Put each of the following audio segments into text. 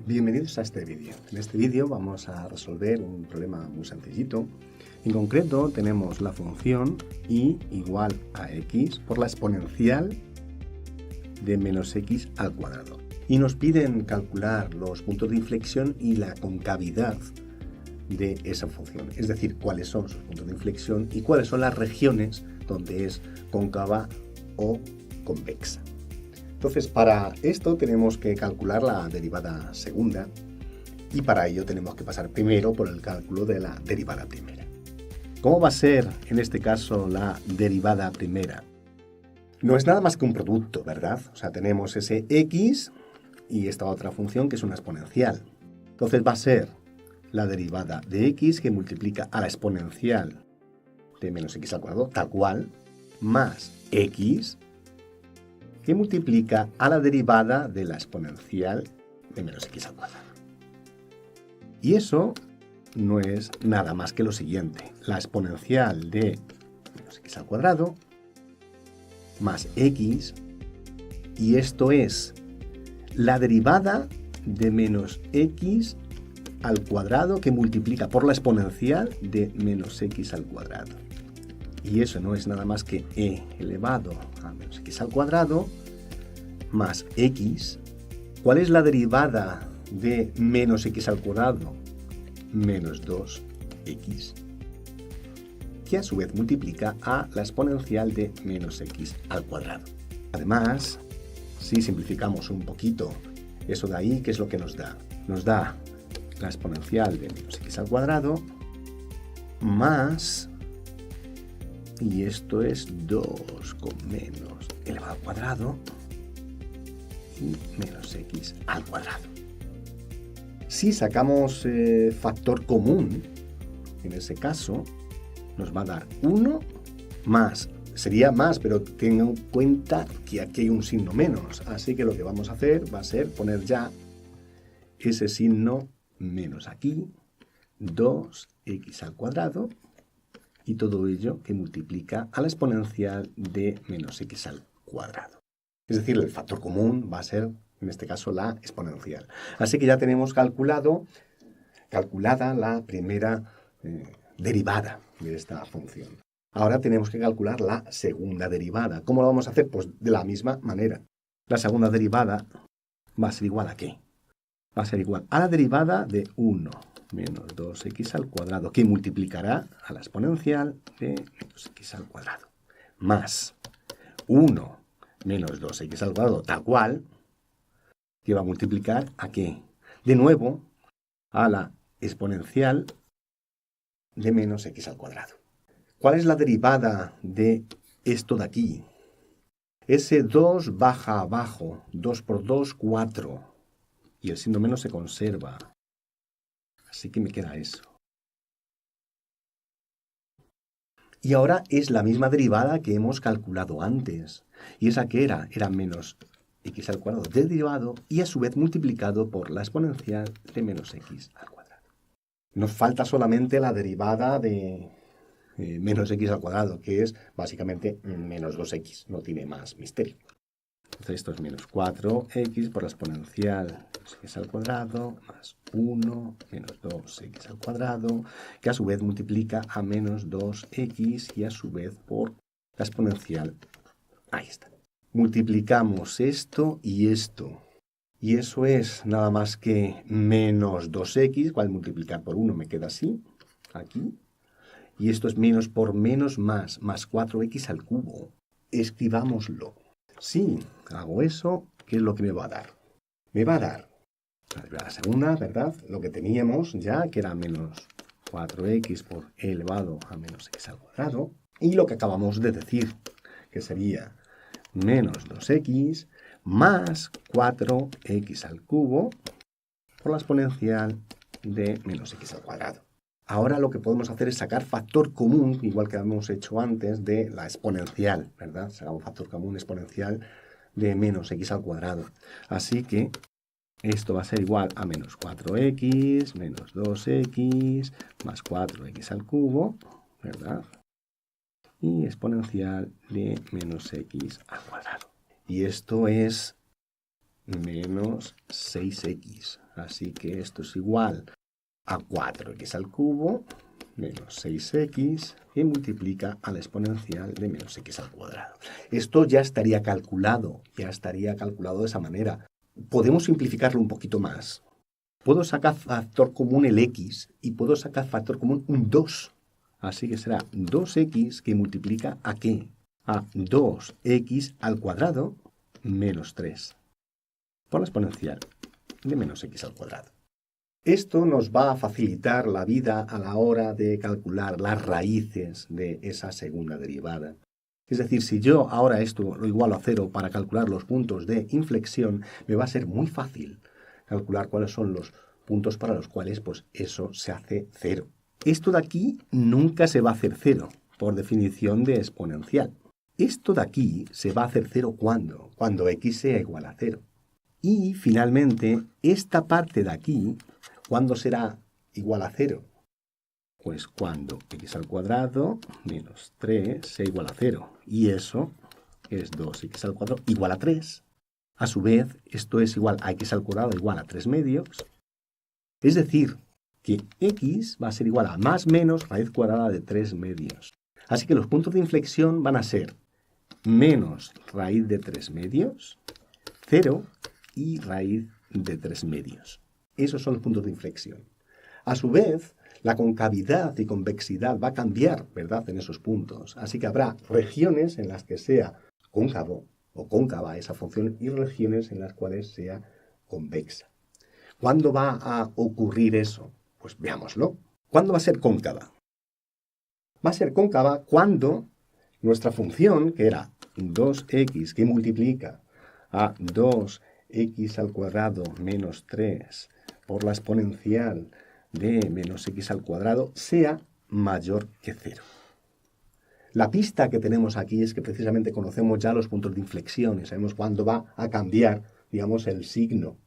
Bienvenidos a este vídeo. En este vídeo vamos a resolver un problema muy sencillito. En concreto tenemos la función y igual a x por la exponencial de menos x al cuadrado. Y nos piden calcular los puntos de inflexión y la concavidad de esa función. Es decir, cuáles son sus puntos de inflexión y cuáles son las regiones donde es cóncava o convexa. Entonces, para esto tenemos que calcular la derivada segunda y para ello tenemos que pasar primero por el cálculo de la derivada primera. ¿Cómo va a ser en este caso la derivada primera? No es nada más que un producto, ¿verdad? O sea, tenemos ese x y esta otra función que es una exponencial. Entonces va a ser la derivada de x que multiplica a la exponencial de menos x al cuadrado, tal cual, más x que multiplica a la derivada de la exponencial de menos x al cuadrado. Y eso no es nada más que lo siguiente. La exponencial de menos x al cuadrado más x, y esto es la derivada de menos x al cuadrado que multiplica por la exponencial de menos x al cuadrado. Y eso no es nada más que e elevado a menos x al cuadrado más x. ¿Cuál es la derivada de menos x al cuadrado? Menos 2x, que a su vez multiplica a la exponencial de menos x al cuadrado. Además, si simplificamos un poquito eso de ahí, ¿qué es lo que nos da? Nos da la exponencial de menos x al cuadrado más, y esto es 2 con menos elevado al cuadrado y menos x al cuadrado. Si sacamos factor común, en ese caso nos va a dar 1 más, sería más, pero tengan en cuenta que aquí hay un signo menos, así que lo que vamos a hacer va a ser poner ya ese signo menos aquí, 2x al cuadrado, y todo ello que multiplica a la exponencial de menos x al cuadrado. Es decir, el factor común va a ser, en este caso, la exponencial. Así que ya tenemos calculada la primera derivada de esta función. Ahora tenemos que calcular la segunda derivada. ¿Cómo lo vamos a hacer? Pues de la misma manera. La segunda derivada va a ser igual a ¿qué? Va a ser igual a la derivada de 1 menos 2x al cuadrado, que multiplicará a la exponencial de menos x al cuadrado, más 1 menos 2x al cuadrado, tal cual, que va a multiplicar ¿a qué? De nuevo, a la exponencial de menos x al cuadrado. ¿Cuál es la derivada de esto de aquí? Ese 2 baja abajo, 2 por 2, 4, y el signo menos se conserva. Así que me queda eso. Y ahora es la misma derivada que hemos calculado antes. ¿Y esa qué era? Era menos x al cuadrado derivado y a su vez multiplicado por la exponencial de menos x al cuadrado. Nos falta solamente la derivada de menos x al cuadrado, que es básicamente menos 2x. No tiene más misterio. Entonces esto es menos 4x por la exponencial de x al cuadrado más 1 menos 2x al cuadrado, que a su vez multiplica a menos 2x y a su vez por la exponencial. Ahí está. Multiplicamos esto y esto. Y eso es nada más que menos 2x, cual multiplicar por 1 me queda así, aquí. Y esto es menos por menos más 4x al cubo. Escribámoslo. Si hago eso, ¿qué es lo que me va a dar? Me va a dar la segunda, ¿verdad? Lo que teníamos ya, que era menos 4x por e elevado a menos x al cuadrado. Y lo que acabamos de decir, que sería menos 2x más 4x al cubo por la exponencial de menos x al cuadrado. Ahora lo que podemos hacer es sacar factor común, igual que hemos hecho antes, de la exponencial, ¿verdad? Sacamos factor común exponencial de menos x al cuadrado. Así que esto va a ser igual a menos 4x menos 2x más 4x al cubo, ¿verdad? Y exponencial de menos x al cuadrado. Y esto es menos 6x. Así que esto es igual a 4x al cubo menos 6x que multiplica a la exponencial de menos x al cuadrado. Esto ya estaría calculado de esa manera. Podemos simplificarlo un poquito más. Puedo sacar factor común el x y puedo sacar factor común un 2. Así que será 2x que multiplica ¿a qué? A 2x al cuadrado menos 3 por la exponencial de menos x al cuadrado. Esto nos va a facilitar la vida a la hora de calcular las raíces de esa segunda derivada. Es decir, si yo ahora esto lo igualo a 0 para calcular los puntos de inflexión, me va a ser muy fácil calcular cuáles son los puntos para los cuales pues, eso se hace 0. Esto de aquí nunca se va a hacer 0, por definición de exponencial. Esto de aquí se va a hacer 0 ¿cuándo? Cuando x sea igual a 0. Y finalmente, esta parte de aquí, ¿cuándo será igual a 0? Pues cuando x al cuadrado menos 3 sea igual a 0. Y eso es 2x al cuadrado igual a 3. A su vez, esto es igual a x al cuadrado igual a 3 medios. Es decir, que x va a ser igual a más menos raíz cuadrada de 3 medios. Así que los puntos de inflexión van a ser menos raíz de 3 medios, 0 y raíz de 3 medios. Esos son los puntos de inflexión. A su vez, la concavidad y convexidad va a cambiar, ¿verdad?, en esos puntos. Así que habrá regiones en las que sea cóncavo o cóncava esa función y regiones en las cuales sea convexa. ¿Cuándo va a ocurrir eso? Pues veámoslo. ¿Cuándo va a ser cóncava? Va a ser cóncava cuando nuestra función, que era 2x que multiplica a 2x al cuadrado menos 3 por la exponencial de menos x al cuadrado, sea mayor que 0. La pista que tenemos aquí es que precisamente conocemos ya los puntos de inflexión y sabemos cuándo va a cambiar, digamos, el signo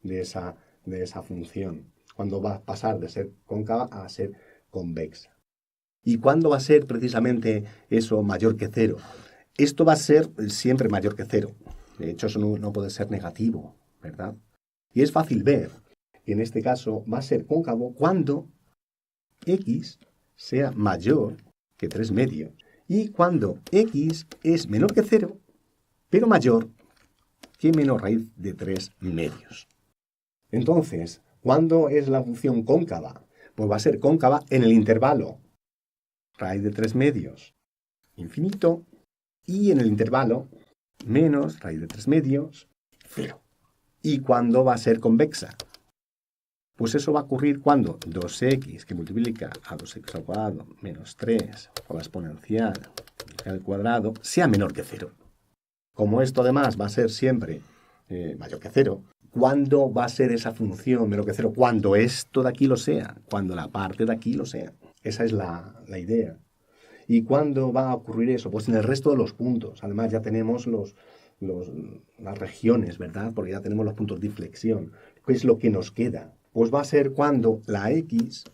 de esa función, cuándo va a pasar de ser cóncava a ser convexa. ¿Y cuándo va a ser precisamente eso mayor que 0? Esto va a ser siempre mayor que 0. De hecho, eso no puede ser negativo, ¿verdad? Y es fácil ver que en este caso va a ser cóncavo cuando x sea mayor que 3 medios y cuando x es menor que 0, pero mayor que menos raíz de 3 medios. Entonces, ¿cuándo es la función cóncava? Pues va a ser cóncava en el intervalo raíz de 3 medios infinito y en el intervalo menos raíz de 3 medios 0. ¿Y cuándo va a ser convexa? Pues eso va a ocurrir cuando 2x que multiplica a 2x al cuadrado menos 3 por la exponencial al cuadrado sea menor que 0. Como esto además va a ser siempre mayor que 0, ¿cuándo va a ser esa función menor que 0? Cuando esto de aquí lo sea, cuando la parte de aquí lo sea. Esa es la idea. ¿Y cuándo va a ocurrir eso? Pues en el resto de los puntos. Además ya tenemos las regiones, ¿verdad? Porque ya tenemos los puntos de inflexión. ¿Qué es lo que nos queda? Pues va a ser cuando la x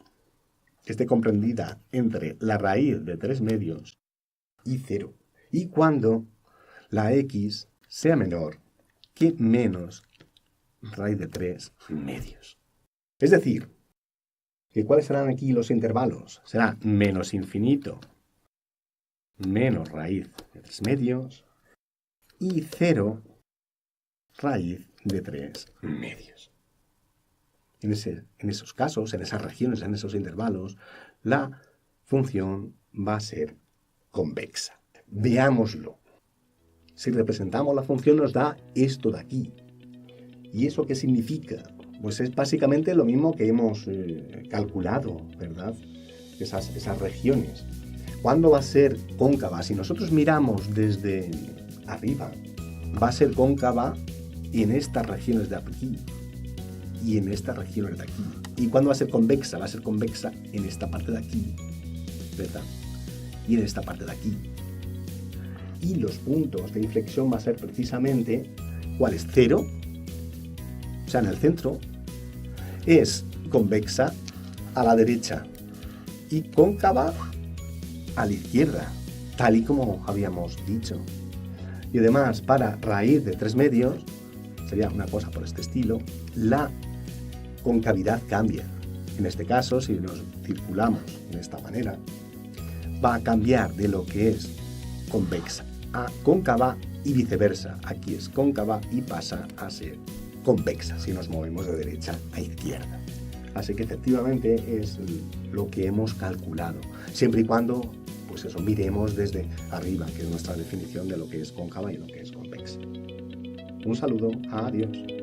esté comprendida entre la raíz de 3 medios y 0. Y cuando la x sea menor que menos raíz de 3 medios. Es decir, que ¿cuáles serán aquí los intervalos? Será menos infinito, menos raíz de 3 medios y 0 raíz de 3 medios. En esos casos, en esas regiones, en esos intervalos, la función va a ser convexa. Veámoslo. Si representamos la función nos da esto de aquí. ¿Y eso qué significa? Pues es básicamente lo mismo que hemos calculado, ¿verdad? Esas regiones. ¿Cuándo va a ser cóncava? Si nosotros miramos desde arriba, va a ser cóncava en estas regiones de aquí y en estas regiones de aquí. ¿Y cuándo va a ser convexa? Va a ser convexa en esta parte de aquí, ¿verdad? Y en esta parte de aquí. Y los puntos de inflexión va a ser precisamente, ¿cuál es? 0, o sea, en el centro, es convexa a la derecha y cóncava a la izquierda, tal y como habíamos dicho. Y además, para raíz de 3 medios, sería una cosa por este estilo, la concavidad cambia. En este caso, si nos circulamos de esta manera, va a cambiar de lo que es convexa a cóncava y viceversa. Aquí es cóncava y pasa a ser convexa si nos movemos de derecha a izquierda. Así que efectivamente es lo que hemos calculado, siempre y cuando pues eso, miremos desde arriba, que es nuestra definición de lo que es cóncava y lo que es convexa. Un saludo, adiós.